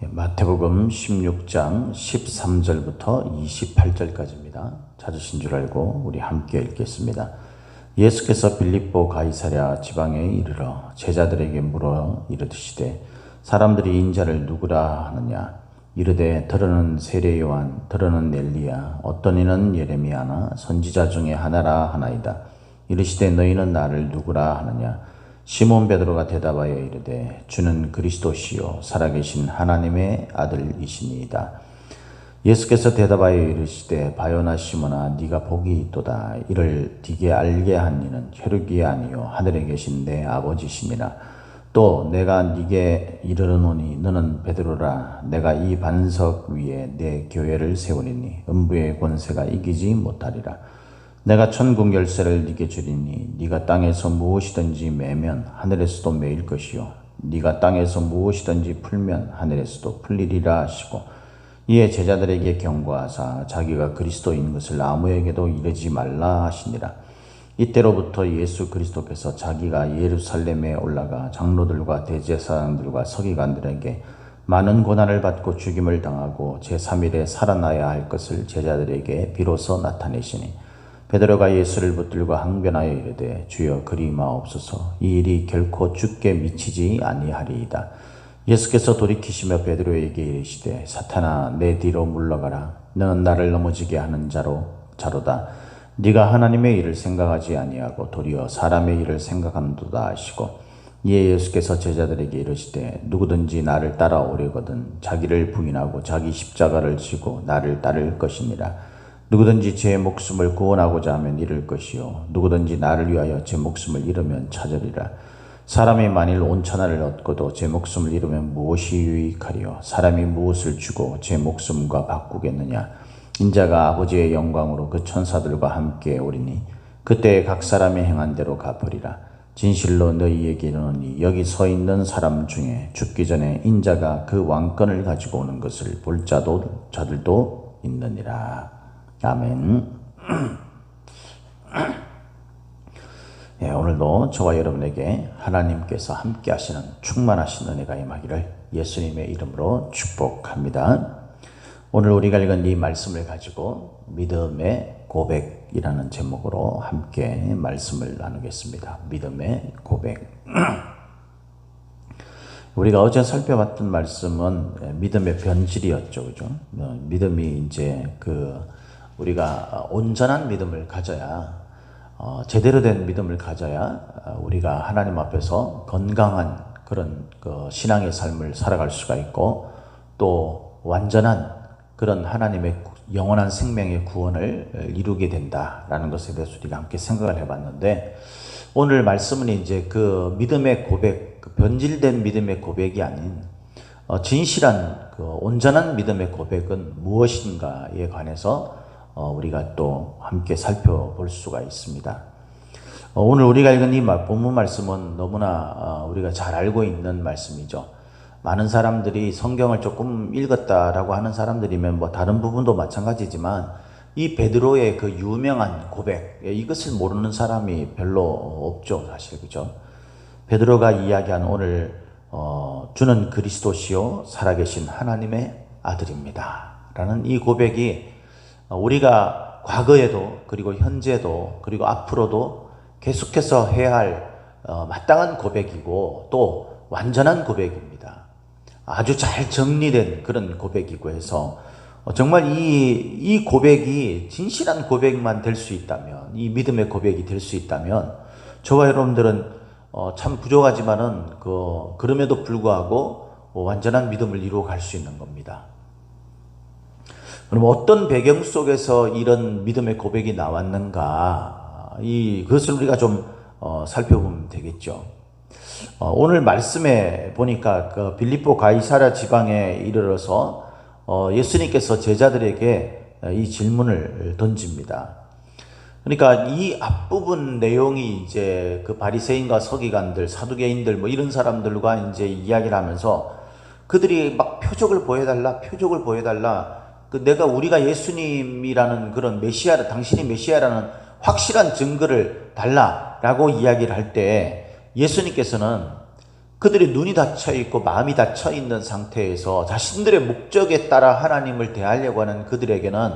마태복음 16장 13절부터 28절까지입니다. 찾으신 줄 알고 우리 함께 읽겠습니다. 예수께서 빌립보 가이사랴 지방에 이르러 제자들에게 물어 이르시되 사람들이 인자를 누구라 하느냐? 이르되 더러는 세례 요한, 더러는 엘리야, 어떤 이는 예레미야나 선지자 중에 하나라 하나이다. 이르시되 너희는 나를 누구라 하느냐? 시몬 베드로가 대답하여 이르되 주는 그리스도시요 살아계신 하나님의 아들이시니이다. 예수께서 대답하여 이르시되 바요나 시몬아 네가 복이 있도다. 이를 네게 알게 한 이는 혈육이 아니요 하늘에 계신 내 아버지시니라. 또 내가 네게 이르노니 너는 베드로라. 내가 이 반석 위에 내 교회를 세우리니 음부의 권세가 이기지 못하리라. 내가 천국 열쇠를 네게 주리니 네가 땅에서 무엇이든지 매면 하늘에서도 매일 것이요 네가 땅에서 무엇이든지 풀면 하늘에서도 풀리리라 하시고 이에 제자들에게 경고하사 자기가 그리스도인 것을 아무에게도 이르지 말라 하시니라. 이때로부터 예수 그리스도께서 자기가 예루살렘에 올라가 장로들과 대제사장들과 서기관들에게 많은 고난을 받고 죽임을 당하고 제3일에 살아나야 할 것을 제자들에게 비로소 나타내시니 베드로가 예수를 붙들고 항변하여 이르되 주여 그리 마옵소서. 이 일이 결코 주께 미치지 아니하리이다. 예수께서 돌이키시며 베드로에게 이르시되 사탄아 내 뒤로 물러가라. 너는 나를 넘어지게 하는 자로다. 네가 하나님의 일을 생각하지 아니하고 도리어 사람의 일을 생각하는도다 하시고 이에 예수께서 제자들에게 이르시되 누구든지 나를 따라오려거든 자기를 부인하고 자기 십자가를 지고 나를 따를 것이니라. 누구든지 제 목숨을 구원하고자 하면 잃을 것이요 누구든지 나를 위하여 제 목숨을 잃으면 찾으리라. 사람이 만일 온 천하를 얻고도 제 목숨을 잃으면 무엇이 유익하리요? 사람이 무엇을 주고 제 목숨과 바꾸겠느냐? 인자가 아버지의 영광으로 그 천사들과 함께 오리니 그때 각 사람이 행한 대로 갚으리라. 진실로 너희에게 이르노니 여기 서 있는 사람 중에 죽기 전에 인자가 그 왕권을 가지고 오는 것을 볼 자들도 있느니라. 아멘. 예, 오늘도 저와 여러분에게 하나님께서 함께 하시는 충만하신 은혜가 임하기를 예수님의 이름으로 축복합니다. 오늘 우리가 읽은 이 말씀을 가지고 믿음의 고백이라는 제목으로 함께 말씀을 나누겠습니다. 믿음의 고백. 우리가 어제 살펴봤던 말씀은 믿음의 변질이었죠. 그죠? 믿음이 이제 우리가 온전한 믿음을 가져야 제대로 된 믿음을 가져야 우리가 하나님 앞에서 건강한 그런 신앙의 삶을 살아갈 수가 있고 또 완전한 그런 하나님의 영원한 생명의 구원을 이루게 된다라는 것에 대해서 우리가 함께 생각을 해봤는데 오늘 말씀은 이제 그 믿음의 고백, 그 변질된 믿음의 고백이 아닌 진실한 온전한 믿음의 고백은 무엇인가에 관해서 우리가 또 함께 살펴볼 수가 있습니다. 오늘 우리가 읽은 이 본문 말씀은 너무나 우리가 잘 알고 있는 말씀이죠. 많은 사람들이 성경을 조금 읽었다라고 하는 사람들이면 뭐 다른 부분도 마찬가지지만 이 베드로의 그 유명한 고백, 이것을 모르는 사람이 별로 없죠, 사실. 그죠? 베드로가 이야기한 오늘 주는 그리스도시요 살아계신 하나님의 아들입니다 라는 이 고백이 우리가 과거에도 그리고 현재도 그리고 앞으로도 계속해서 해야 할 마땅한 고백이고 또 완전한 고백입니다. 아주 잘 정리된 그런 고백이고 해서 정말 이 고백이 진실한 고백만 될 수 있다면, 이 믿음의 고백이 될 수 있다면 저와 여러분들은 참 부족하지만은 그럼에도 불구하고 완전한 믿음을 이루어 갈 수 있는 겁니다. 그럼 어떤 배경 속에서 이런 믿음의 고백이 나왔는가, 그것을 우리가 좀 살펴보면 되겠죠. 오늘 말씀에 보니까 빌립보 가이사랴 지방에 이르러서 예수님께서 제자들에게 이 질문을 던집니다. 그러니까 이 앞부분 내용이 이제 그 바리새인과 서기관들, 사두개인들 뭐 이런 사람들과 이제 이야기를 하면서 그들이 막 표적을 보여달라. 우리가 예수님이라는 그런 메시아를, 당신이 메시아라는 확실한 증거를 달라라고 이야기를 할 때 예수님께서는 그들의 눈이 닫혀 있고 마음이 닫혀 있는 상태에서 자신들의 목적에 따라 하나님을 대하려고 하는 그들에게는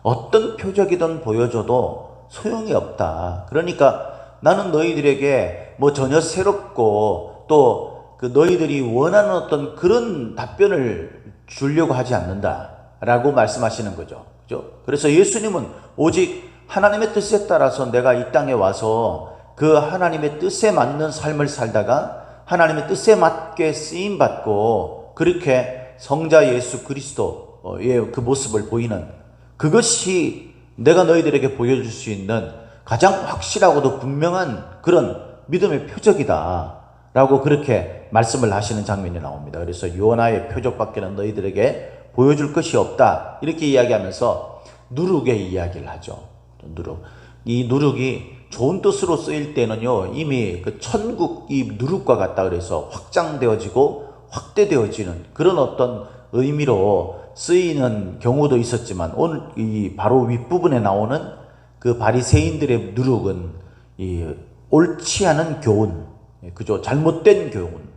어떤 표적이든 보여줘도 소용이 없다. 그러니까 나는 너희들에게 뭐 전혀 새롭고 또 그 너희들이 원하는 어떤 그런 답변을 주려고 하지 않는다 라고 말씀하시는 거죠. 그죠? 그래서 예수님은 오직 하나님의 뜻에 따라서 내가 이 땅에 와서 그 하나님의 뜻에 맞는 삶을 살다가 하나님의 뜻에 맞게 쓰임받고 그렇게 성자 예수 그리스도의 그 모습을 보이는, 그것이 내가 너희들에게 보여줄 수 있는 가장 확실하고도 분명한 그런 믿음의 표적이다 라고 그렇게 말씀을 하시는 장면이 나옵니다. 그래서 요나의 표적밖에는 너희들에게 보여줄 것이 없다 이렇게 이야기하면서 누룩의 이야기를 하죠. 누룩. 이 누룩이 좋은 뜻으로 쓰일 때는요, 이미 그 천국이 누룩과 같다 그래서 확장되어지고 확대되어지는 그런 어떤 의미로 쓰이는 경우도 있었지만, 오늘 이 바로 윗부분에 나오는 그 바리새인들의 누룩은 이 옳지 않은 교훈, 그죠? 잘못된 교훈,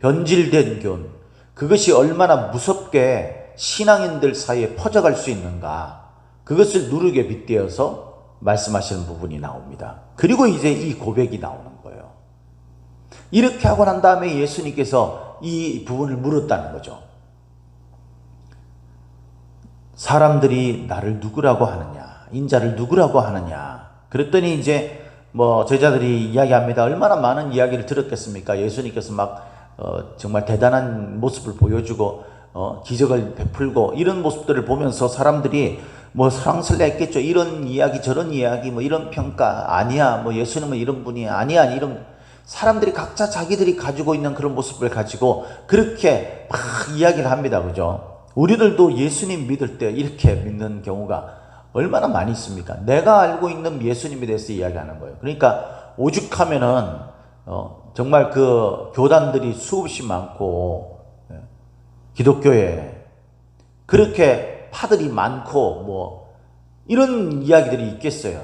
변질된 교훈, 그것이 얼마나 무섭게 신앙인들 사이에 퍼져갈 수 있는가, 그것을 누룩에 빗대어서 말씀하시는 부분이 나옵니다. 그리고 이제 이 고백이 나오는 거예요. 이렇게 하고 난 다음에 예수님께서 이 부분을 물었다는 거죠. 사람들이 나를 누구라고 하느냐, 인자를 누구라고 하느냐. 그랬더니 이제 뭐 제자들이 이야기합니다. 얼마나 많은 이야기를 들었겠습니까? 예수님께서 막 정말 대단한 모습을 보여주고 기적을 베풀고 이런 모습들을 보면서 사람들이 뭐 설왕설래 했겠죠. 이런 이야기 저런 이야기 뭐 이런 평가 아니야, 뭐 예수님은 이런 분이 아니야, 이런 사람들이 각자 자기들이 가지고 있는 그런 모습을 가지고 그렇게 막 이야기를 합니다. 그죠? 우리들도 예수님 믿을 때 이렇게 믿는 경우가 얼마나 많이 있습니까? 내가 알고 있는 예수님에 대해서 이야기하는 거예요. 그러니까 오죽하면은 정말 그 교단들이 수없이 많고 기독교에 그렇게 파들이 많고 뭐 이런 이야기들이 있겠어요.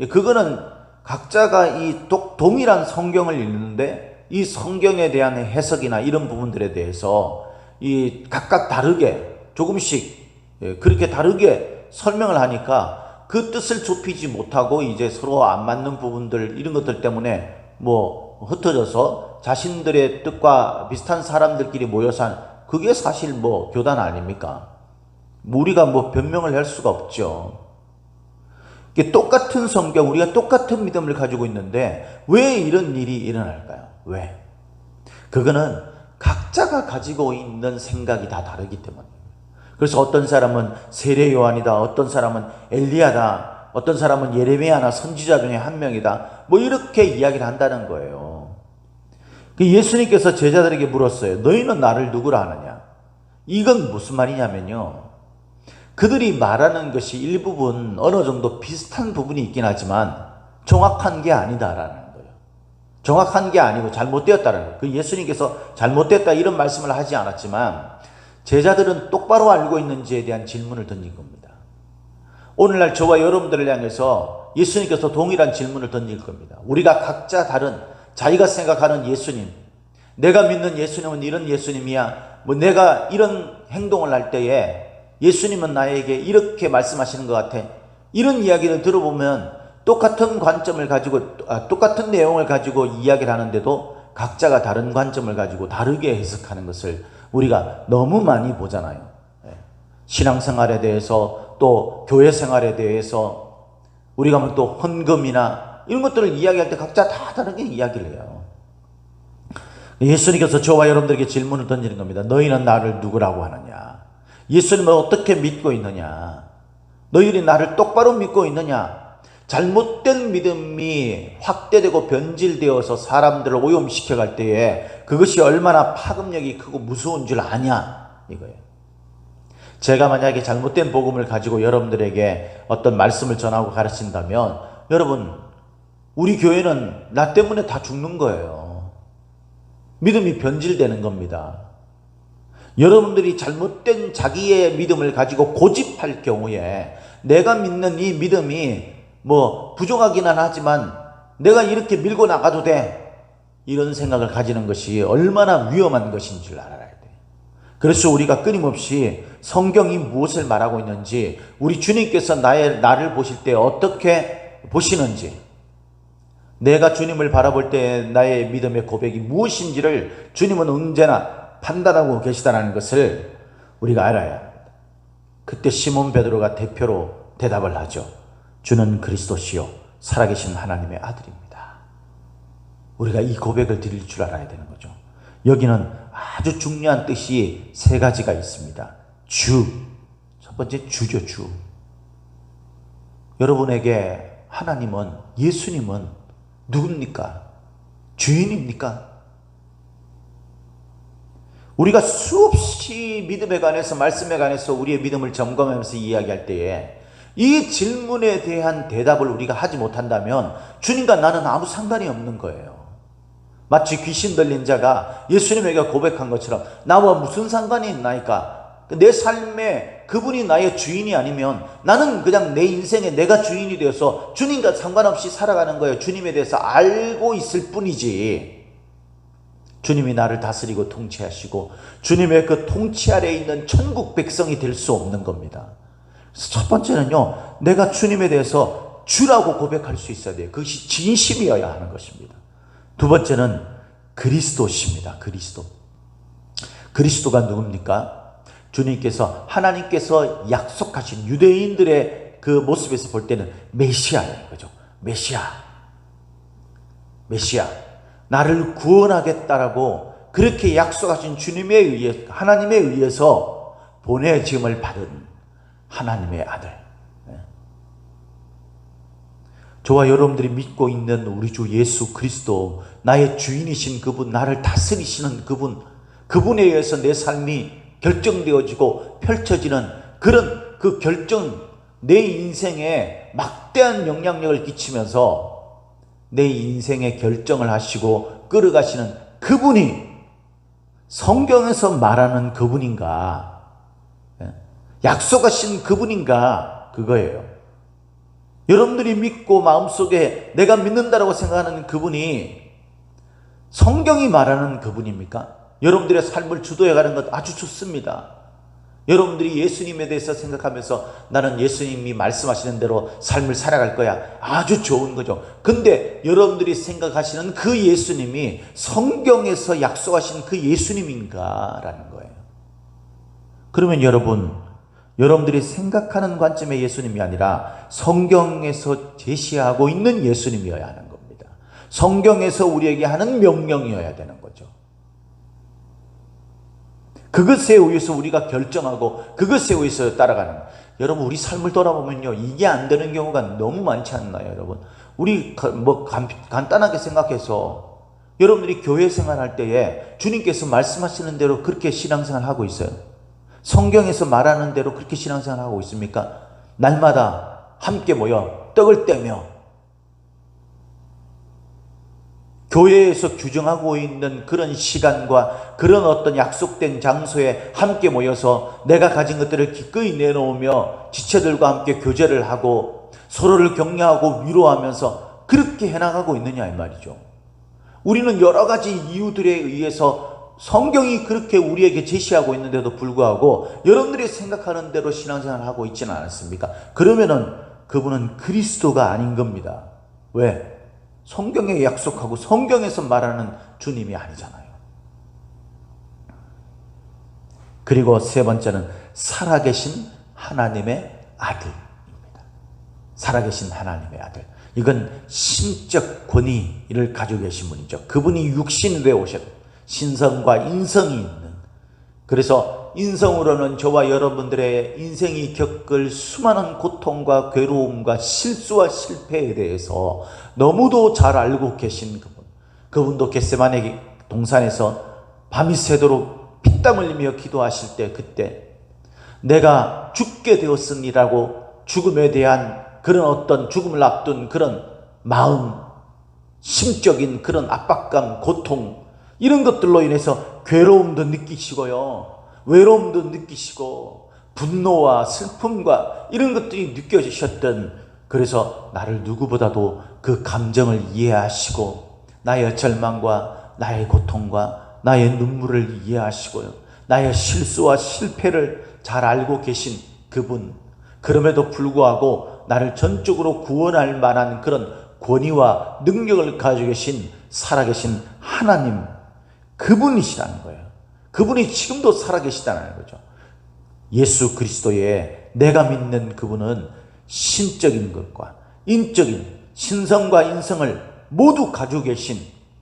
그거는 각자가 이 동일한 성경을 읽는데 이 성경에 대한 해석이나 이런 부분들에 대해서 이 각각 다르게 조금씩 그렇게 다르게 설명을 하니까 그 뜻을 좁히지 못하고 이제 서로 안 맞는 부분들 이런 것들 때문에 뭐 흩어져서 자신들의 뜻과 비슷한 사람들끼리 모여서 한, 그게 사실 뭐 교단 아닙니까? 우리가 뭐 변명을 할 수가 없죠. 이게 똑같은 성경, 우리가 똑같은 믿음을 가지고 있는데 왜 이런 일이 일어날까요? 왜? 그거는 각자가 가지고 있는 생각이 다 다르기 때문에. 그래서 어떤 사람은 세례 요한이다, 어떤 사람은 엘리야다, 어떤 사람은 예레미야나 선지자 중에 한 명이다, 뭐 이렇게 이야기를 한다는 거예요. 예수님께서 제자들에게 물었어요. 너희는 나를 누구라 하느냐? 이건 무슨 말이냐면요, 그들이 말하는 것이 일부분 어느 정도 비슷한 부분이 있긴 하지만 정확한 게 아니다라는 거예요. 정확한 게 아니고 잘못되었다라는 거예요. 그 예수님께서 잘못됐다 이런 말씀을 하지 않았지만 제자들은 똑바로 알고 있는지에 대한 질문을 던진 겁니다. 오늘날 저와 여러분들을 향해서 예수님께서 동일한 질문을 던질 겁니다. 우리가 각자 다른 자기가 생각하는 예수님, 내가 믿는 예수님은 이런 예수님이야, 뭐 내가 이런 행동을 할 때에 예수님은 나에게 이렇게 말씀하시는 것 같아, 이런 이야기를 들어보면 똑같은 관점을 가지고 똑같은 내용을 가지고 이야기를 하는데도 각자가 다른 관점을 가지고 다르게 해석하는 것을 우리가 너무 많이 보잖아요. 신앙생활에 대해서 또 교회 생활에 대해서 우리가 뭐 또 헌금이나 이런 것들을 이야기할 때 각자 다 다르게 이야기를 해요. 예수님께서 저와 여러분들에게 질문을 던지는 겁니다. 너희는 나를 누구라고 하느냐? 예수님을 어떻게 믿고 있느냐? 너희들이 나를 똑바로 믿고 있느냐? 잘못된 믿음이 확대되고 변질되어서 사람들을 오염시켜 갈 때에 그것이 얼마나 파급력이 크고 무서운 줄 아냐, 이거예요. 제가 만약에 잘못된 복음을 가지고 여러분들에게 어떤 말씀을 전하고 가르친다면 여러분, 우리 교회는 나 때문에 다 죽는 거예요. 믿음이 변질되는 겁니다. 여러분들이 잘못된 자기의 믿음을 가지고 고집할 경우에 내가 믿는 이 믿음이 뭐 부족하기는 하지만 내가 이렇게 밀고 나가도 돼, 이런 생각을 가지는 것이 얼마나 위험한 것인 줄 알아야 돼요. 그래서 우리가 끊임없이 성경이 무엇을 말하고 있는지, 우리 주님께서 나를 보실 때 어떻게 보시는지, 내가 주님을 바라볼 때 나의 믿음의 고백이 무엇인지를 주님은 언제나 판단하고 계시다는 것을 우리가 알아야 합니다. 그때 시몬 베드로가 대표로 대답을 하죠. 주는 그리스도시요 살아계신 하나님의 아들입니다. 우리가 이 고백을 드릴 줄 알아야 되는 거죠. 여기는 아주 중요한 뜻이 세 가지가 있습니다. 주, 첫 번째 주죠. 주. 여러분에게 하나님은, 예수님은 누굽니까? 주인입니까? 우리가 수없이 믿음에 관해서, 말씀에 관해서 우리의 믿음을 점검하면서 이야기할 때에 이 질문에 대한 대답을 우리가 하지 못한다면 주님과 나는 아무 상관이 없는 거예요. 마치 귀신 들린 자가 예수님에게 고백한 것처럼 나와 무슨 상관이 있나이까? 내 삶에 그분이 나의 주인이 아니면 나는 그냥 내 인생에 내가 주인이 되어서 주님과 상관없이 살아가는 거예요. 주님에 대해서 알고 있을 뿐이지. 주님이 나를 다스리고 통치하시고 주님의 그 통치 아래에 있는 천국 백성이 될 수 없는 겁니다. 그래서 첫 번째는요, 내가 주님에 대해서 주라고 고백할 수 있어야 돼요. 그것이 진심이어야 하는 것입니다. 두 번째는 그리스도십니다. 그리스도가 누굽니까? 주님께서, 하나님께서 약속하신 유대인들의 그 모습에서 볼 때는 메시아인 거죠. 메시아. 나를 구원하겠다라고 그렇게 약속하신 주님에 의해, 하나님에 의해서 보내짐을 받은 하나님의 아들. 저와 여러분들이 믿고 있는 우리 주 예수 그리스도, 나의 주인이신 그분, 나를 다스리시는 그분에 의해서 내 삶이 결정되어지고 펼쳐지는 그런 그 결정, 내 인생에 막대한 영향력을 끼치면서 내 인생의 결정을 하시고 끌어가시는 그분이 성경에서 말하는 그분인가, 약속하신 그분인가, 그거예요. 여러분들이 믿고 마음속에 내가 믿는다라고 생각하는 그분이 성경이 말하는 그분입니까? 여러분들의 삶을 주도해가는 것 아주 좋습니다. 여러분들이 예수님에 대해서 생각하면서 나는 예수님이 말씀하시는 대로 삶을 살아갈 거야, 아주 좋은 거죠. 근데 여러분들이 생각하시는 그 예수님이 성경에서 약속하신 그 예수님인가 라는 거예요. 그러면 여러분들이 생각하는 관점의 예수님이 아니라 성경에서 제시하고 있는 예수님이어야 하는 겁니다. 성경에서 우리에게 하는 명령이어야 되는 거죠. 그것에 의해서 우리가 결정하고 그것에 의해서 따라가는 거예요. 여러분, 우리 삶을 돌아보면요, 이게 안 되는 경우가 너무 많지 않나요? 여러분, 우리 간단하게 생각해서 여러분들이 교회 생활할 때에 주님께서 말씀하시는 대로 그렇게 신앙생활 하고 있어요? 성경에서 말하는 대로 그렇게 신앙생활 하고 있습니까? 날마다 함께 모여 떡을 떼며 교회에서 규정하고 있는 그런 시간과 그런 어떤 약속된 장소에 함께 모여서 내가 가진 것들을 기꺼이 내놓으며 지체들과 함께 교제를 하고 서로를 격려하고 위로하면서 그렇게 해나가고 있느냐 이 말이죠. 우리는 여러 가지 이유들에 의해서 성경이 그렇게 우리에게 제시하고 있는데도 불구하고 여러분들이 생각하는 대로 신앙생활을 하고 있지는 않습니까? 그러면은 그분은 그리스도가 아닌 겁니다. 왜? 성경에 약속하고 성경에서 말하는 주님이 아니잖아요. 그리고 세 번째는 살아계신 하나님의 아들입니다. 살아계신 하나님의 아들. 이건 신적 권위를 가지고 계신 분이죠. 그분이 육신을 되어 오셨, 신성과 인성이 있는, 그래서 인성으로는 저와 여러분들의 인생이 겪을 수많은 고통과 괴로움과 실수와 실패에 대해서 너무도 잘 알고 계신 그분. 그분도 겟세마네 동산에서 밤이 새도록 피땀 흘리며 기도하실 때, 그때 내가 죽게 되었으니라고 죽음에 대한 그런 어떤 죽음을 앞둔 그런 마음, 심적인 그런 압박감, 고통, 이런 것들로 인해서 괴로움도 느끼시고요, 외로움도 느끼시고 분노와 슬픔과 이런 것들이 느껴지셨던, 그래서 나를 누구보다도 그 감정을 이해하시고 나의 절망과 나의 고통과 나의 눈물을 이해하시고요, 나의 실수와 실패를 잘 알고 계신 그분, 그럼에도 불구하고 나를 전적으로 구원할 만한 그런 권위와 능력을 가지고 계신 살아계신 하나님, 그분이시라는 거예요. 그분이 지금도 살아계시다는 거죠. 예수 그리스도의 내가 믿는 그분은 신적인 것과 인적인 신성과 인성을 모두 가지고 계신,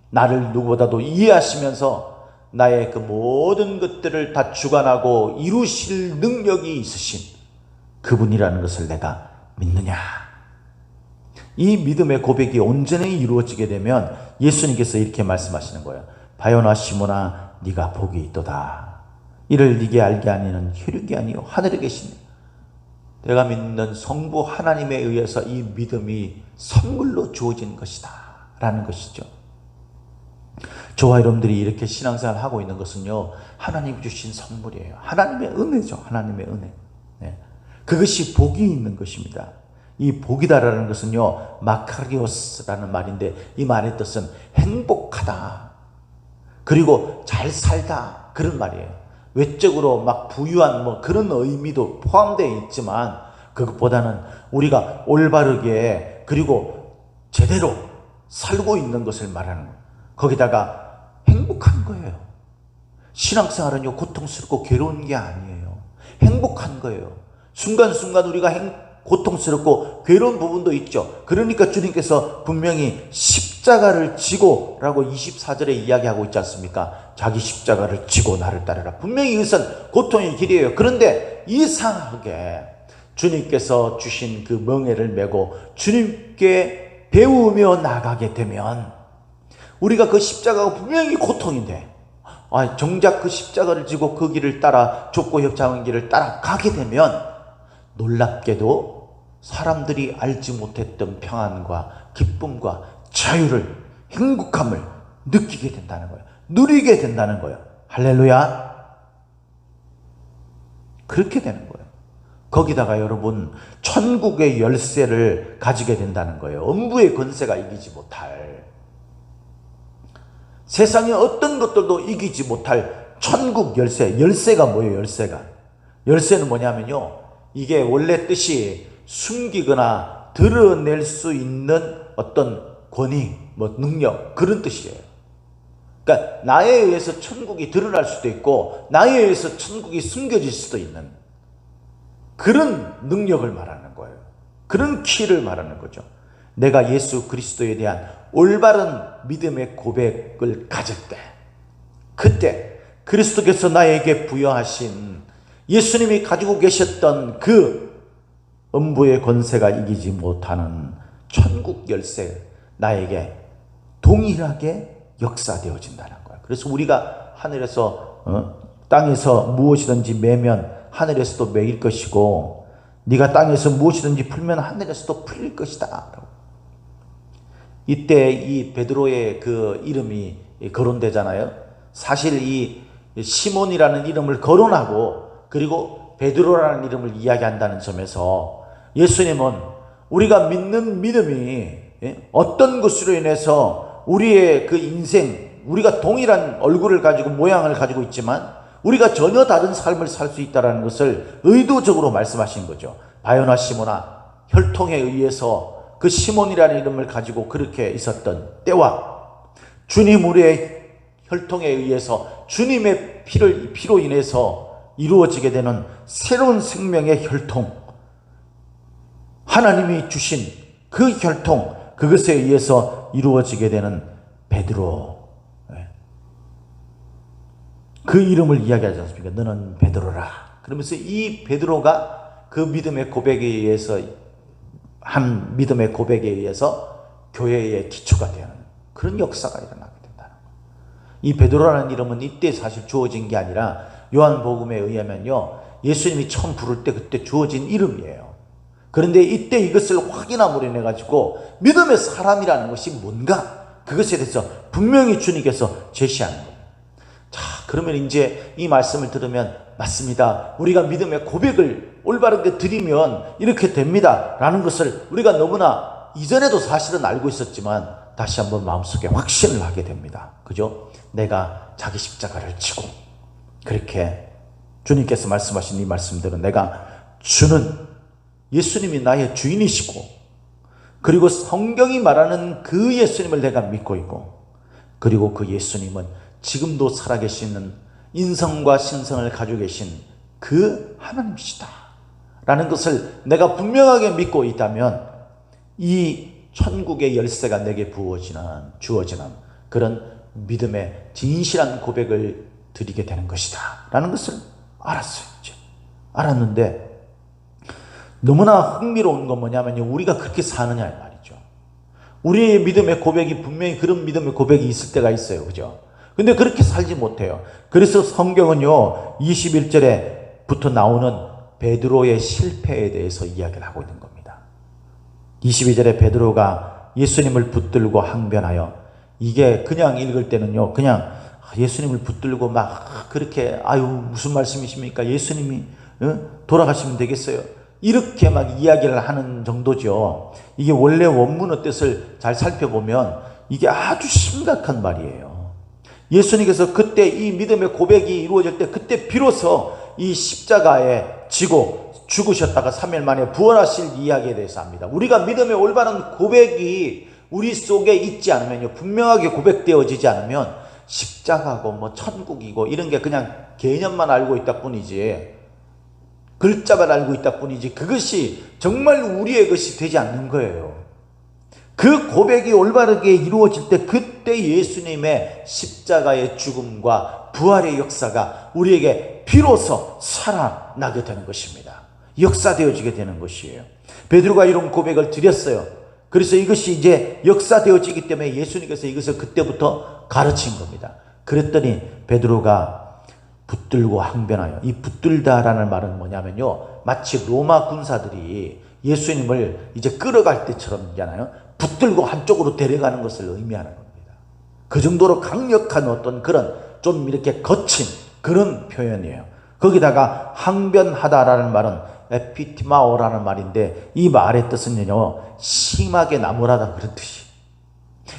나를 누구보다도 이해하시면서 나의 그 모든 것들을 다 주관하고 이루실 능력이 있으신 그분이라는 것을 내가 믿느냐. 이 믿음의 고백이 온전히 이루어지게 되면 예수님께서 이렇게 말씀하시는 거예요. 바요나 시몬아, 네가 복이 있도다. 이를 네게 알게 하니는 혈육이 아니요 하늘에 계신 내가 믿는 성부 하나님에 의해서 이 믿음이 선물로 주어진 것이다 라는 것이죠. 저와 여러분들이 이렇게 신앙생활을 하고 있는 것은요, 하나님이 주신 선물이에요. 하나님의 은혜죠. 하나님의 은혜. 네. 그것이 복이 있는 것입니다. 이 복이다라는 것은요, 마카리오스라는 말인데, 이 말의 뜻은 행복하다, 그리고 잘 살다, 그런 말이에요. 외적으로 막 부유한 뭐 그런 의미도 포함되어 있지만, 그것보다는 우리가 올바르게 그리고 제대로 살고 있는 것을 말하는 거예요. 거기다가 행복한 거예요. 신앙생활은요, 고통스럽고 괴로운 게 아니에요. 행복한 거예요. 순간순간 우리가 고통스럽고 괴로운 부분도 있죠. 그러니까 주님께서 분명히 십자가를 지고 라고 24절에 이야기하고 있지 않습니까? 자기 십자가를 지고 나를 따르라. 분명히 이것은 고통의 길이에요. 그런데 이상하게 주님께서 주신 그 멍에를 메고 주님께 배우며 나가게 되면, 우리가 그 십자가가 분명히 고통인데, 정작 그 십자가를 지고 그 길을 따라 좁고 협착한 길을 따라 가게 되면 놀랍게도 사람들이 알지 못했던 평안과 기쁨과 자유를, 행복함을 느끼게 된다는 거예요. 누리게 된다는 거예요. 할렐루야. 그렇게 되는 거예요. 거기다가 여러분, 천국의 열쇠를 가지게 된다는 거예요. 음부의 권세가 이기지 못할, 세상의 어떤 것들도 이기지 못할 천국 열쇠. 열쇠가 뭐예요? 열쇠는 뭐냐면요, 이게 원래 뜻이 숨기거나 드러낼 수 있는 어떤 권위, 뭐 능력, 그런 뜻이에요. 그러니까 나에 의해서 천국이 드러날 수도 있고 나에 의해서 천국이 숨겨질 수도 있는 그런 능력을 말하는 거예요. 그런 키를 말하는 거죠. 내가 예수 그리스도에 대한 올바른 믿음의 고백을 가질 때, 그때 그리스도께서 나에게 부여하신, 예수님이 가지고 계셨던 그 음부의 권세가 이기지 못하는 천국 열쇠, 나에게 동일하게 역사되어진다는 거예요. 그래서 우리가 하늘에서 땅에서 무엇이든지 매면 하늘에서도 매일 것이고, 네가 땅에서 무엇이든지 풀면 하늘에서도 풀릴 것이다. 이때 이 베드로의 그 이름이 거론되잖아요. 사실 이 시몬이라는 이름을 거론하고 그리고 베드로라는 이름을 이야기한다는 점에서 예수님은 우리가 믿는 믿음이 어떤 것으로 인해서 우리의 그 인생, 우리가 동일한 얼굴을 가지고 모양을 가지고 있지만 우리가 전혀 다른 삶을 살 수 있다는 것을 의도적으로 말씀하신 거죠. 바요나 시몬아, 혈통에 의해서 그 시몬이라는 이름을 가지고 그렇게 있었던 때와 주님, 우리의 혈통에 의해서 주님의 피로 인해서 이루어지게 되는 새로운 생명의 혈통, 하나님이 주신 그 혈통, 그것에 의해서 이루어지게 되는 베드로, 그 이름을 이야기하지 않습니까? 너는 베드로라. 그러면서 이 베드로가 그 믿음의 고백에 의해서, 한 믿음의 고백에 의해서 교회의 기초가 되는 그런 역사가 일어나게 된다는 거예요. 이 베드로라는 이름은 이때 사실 주어진 게 아니라 요한복음에 의하면요, 예수님이 처음 부를 때 그때 주어진 이름이에요. 그런데 이때 이것을 확인함으로 인해 가지고 믿음의 사람이라는 것이 뭔가, 그것에 대해서 분명히 주님께서 제시하는 거예요. 자, 그러면 이제 이 말씀을 들으면, 맞습니다, 우리가 믿음의 고백을 올바르게 드리면 이렇게 됩니다 라는 것을 우리가 너무나 이전에도 사실은 알고 있었지만 다시 한번 마음속에 확신을 하게 됩니다. 그죠? 내가 자기 십자가를 지고 그렇게 주님께서 말씀하신 이 말씀들은 내가 주는 예수님이 나의 주인이시고 그리고 성경이 말하는 그 예수님을 내가 믿고 있고 그리고 그 예수님은 지금도 살아계시는 인성과 신성을 가지고 계신 그 하나님이시다 라는 것을 내가 분명하게 믿고 있다면 이 천국의 열쇠가 내게 주어지는 그런 믿음의 진실한 고백을 드리게 되는 것이다 라는 것을 알았어요. 알았는데 너무나 흥미로운 건 뭐냐면요, 우리가 그렇게 사느냐 이 말이죠. 우리의 믿음의 고백이 분명히 그런 믿음의 고백이 있을 때가 있어요. 그죠? 근데 그렇게 살지 못해요. 그래서 성경은요 21절에부터 나오는 베드로의 실패에 대해서 이야기를 하고 있는 겁니다. 22절에 베드로가 예수님을 붙들고 항변하여, 이게 그냥 읽을 때는요 그냥 예수님을 붙들고 막 그렇게 아유 무슨 말씀이십니까? 예수님이 돌아가시면 되겠어요? 이렇게 막 이야기를 하는 정도죠. 이게 원래 원문의 뜻을 잘 살펴보면 이게 아주 심각한 말이에요. 예수님께서 그때 이 믿음의 고백이 이루어질 때 그때 비로소 이 십자가에 지고 죽으셨다가 3일 만에 부활하실 이야기에 대해서 합니다. 우리가 믿음의 올바른 고백이 우리 속에 있지 않으면요, 분명하게 고백되어지지 않으면 십자가고 뭐 천국이고 이런 게 그냥 개념만 알고 있다 뿐이지, 글자만 알고 있다 뿐이지 그것이 정말 우리의 것이 되지 않는 거예요. 그 고백이 올바르게 이루어질 때 그때 예수님의 십자가의 죽음과 부활의 역사가 우리에게 비로소 살아나게 되는 것입니다. 역사되어지게 되는 것이에요. 베드로가 이런 고백을 드렸어요. 그래서 이것이 이제 역사되어지기 때문에 예수님께서 이것을 그때부터 가르친 겁니다. 그랬더니 베드로가 붙들고 항변하여, 이 붙들다라는 말은 뭐냐면요, 마치 로마 군사들이 예수님을 이제 끌어갈 때처럼이잖아요. 붙들고 한쪽으로 데려가는 것을 의미하는 겁니다. 그 정도로 강력한 어떤 그런 좀 이렇게 거친 그런 표현이에요. 거기다가 항변하다라는 말은 에피티마오라는 말인데 이 말의 뜻은요 심하게 나무라다 그런 뜻이,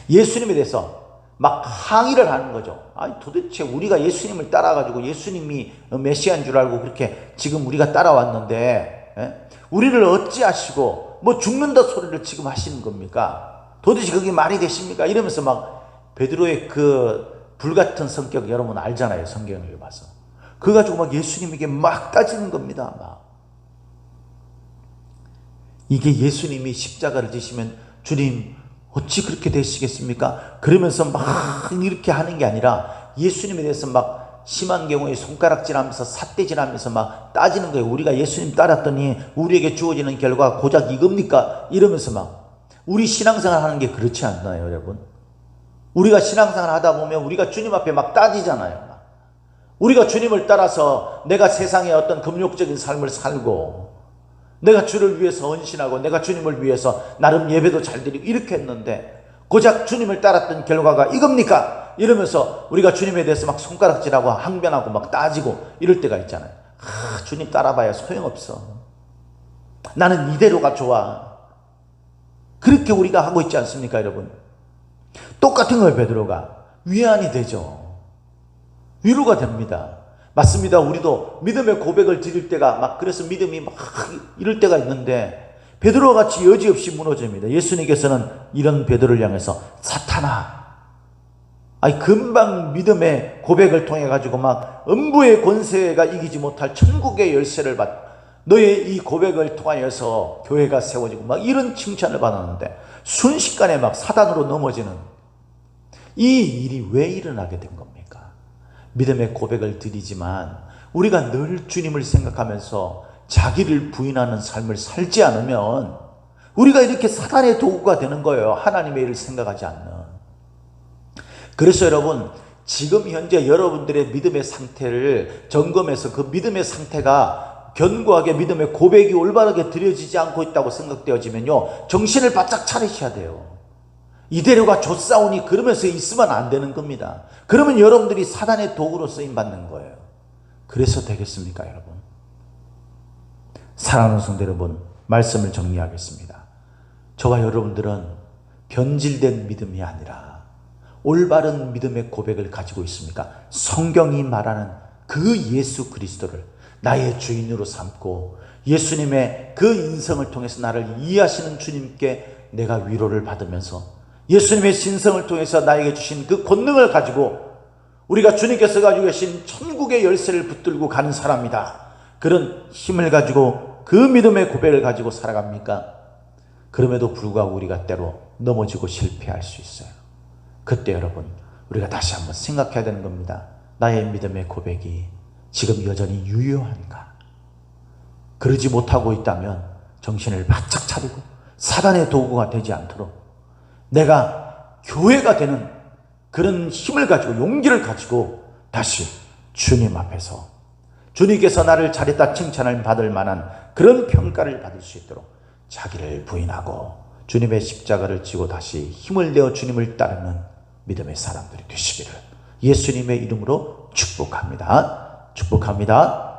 예수님에 대해서 막 항의를 하는 거죠. 아니 도대체 우리가 예수님을 따라가지고 예수님이 메시아인 줄 알고 그렇게 지금 우리가 따라왔는데 우리를 어찌하시고 뭐 죽는다 소리를 지금 하시는 겁니까? 도대체 그게 말이 되십니까? 이러면서 막 베드로의 그 불같은 성격 여러분 알잖아요. 성경을 봐서. 그거 가지고 막 예수님에게 막 따지는 겁니다. 막. 이게 예수님이 십자가를 지시면 주님 어찌 그렇게 되시겠습니까? 그러면서 막 이렇게 하는 게 아니라 예수님에 대해서 막 심한 경우에 손가락질하면서 삿대질하면서 막 따지는 거예요. 우리가 예수님 따랐더니 우리에게 주어지는 결과 고작 이겁니까? 이러면서 막. 우리 신앙생활 하는 게 그렇지 않나요, 여러분? 우리가 신앙생활 하다 보면 우리가 주님 앞에 막 따지잖아요. 우리가 주님을 따라서 내가 세상에 어떤 금욕적인 삶을 살고 내가 주를 위해서 헌신하고 내가 주님을 위해서 나름 예배도 잘 드리고 이렇게 했는데 고작 주님을 따랐던 결과가 이겁니까? 이러면서 우리가 주님에 대해서 막 손가락질하고 항변하고 막 따지고 이럴 때가 있잖아요. 주님 따라봐야 소용없어. 나는 이대로가 좋아. 그렇게 우리가 하고 있지 않습니까, 여러분? 똑같은 거예요. 베드로가 위안이 되죠. 위로가 됩니다. 맞습니다. 우리도 믿음의 고백을 드릴 때가 막 그래서 믿음이 막 이럴 때가 있는데 베드로와 같이 여지없이 무너집니다. 예수님께서는 이런 베드로를 향해서 사탄아, 아니 금방 믿음의 고백을 통해 가지고 막 음부의 권세가 이기지 못할 천국의 열쇠를 받, 너의 이 고백을 통하여서 교회가 세워지고 막 이런 칭찬을 받았는데 순식간에 막 사단으로 넘어지는 이 일이 왜 일어나게 된 겁니까? 믿음의 고백을 드리지만 우리가 늘 주님을 생각하면서 자기를 부인하는 삶을 살지 않으면 우리가 이렇게 사단의 도구가 되는 거예요. 하나님의 일을 생각하지 않는. 그래서 여러분, 지금 현재 여러분들의 믿음의 상태를 점검해서 그 믿음의 상태가 견고하게 믿음의 고백이 올바르게 드려지지 않고 있다고 생각되어지면요, 정신을 바짝 차리셔야 돼요. 이대로가 좋사오니 그러면서 있으면 안 되는 겁니다. 그러면 여러분들이 사단의 도구로 쓰임받는 거예요. 그래서 되겠습니까, 여러분? 사랑하는 성도 여러분, 말씀을 정리하겠습니다. 저와 여러분들은 변질된 믿음이 아니라 올바른 믿음의 고백을 가지고 있습니까? 성경이 말하는 그 예수 그리스도를 나의 주인으로 삼고 예수님의 그 인성을 통해서 나를 이해하시는 주님께 내가 위로를 받으면서 예수님의 신성을 통해서 나에게 주신 그 권능을 가지고 우리가 주님께서 가지고 계신 천국의 열쇠를 붙들고 가는 사람이다. 그런 힘을 가지고 그 믿음의 고백을 가지고 살아갑니까? 그럼에도 불구하고 우리가 때로 넘어지고 실패할 수 있어요. 그때 여러분 우리가 다시 한번 생각해야 되는 겁니다. 나의 믿음의 고백이 지금 여전히 유효한가? 그러지 못하고 있다면 정신을 바짝 차리고 사단의 도구가 되지 않도록 내가 교회가 되는 그런 힘을 가지고 용기를 가지고 다시 주님 앞에서 주님께서 나를 잘했다 칭찬을 받을 만한 그런 평가를 받을 수 있도록 자기를 부인하고 주님의 십자가를 지고 다시 힘을 내어 주님을 따르는 믿음의 사람들이 되시기를 예수님의 이름으로 축복합니다. 축복합니다.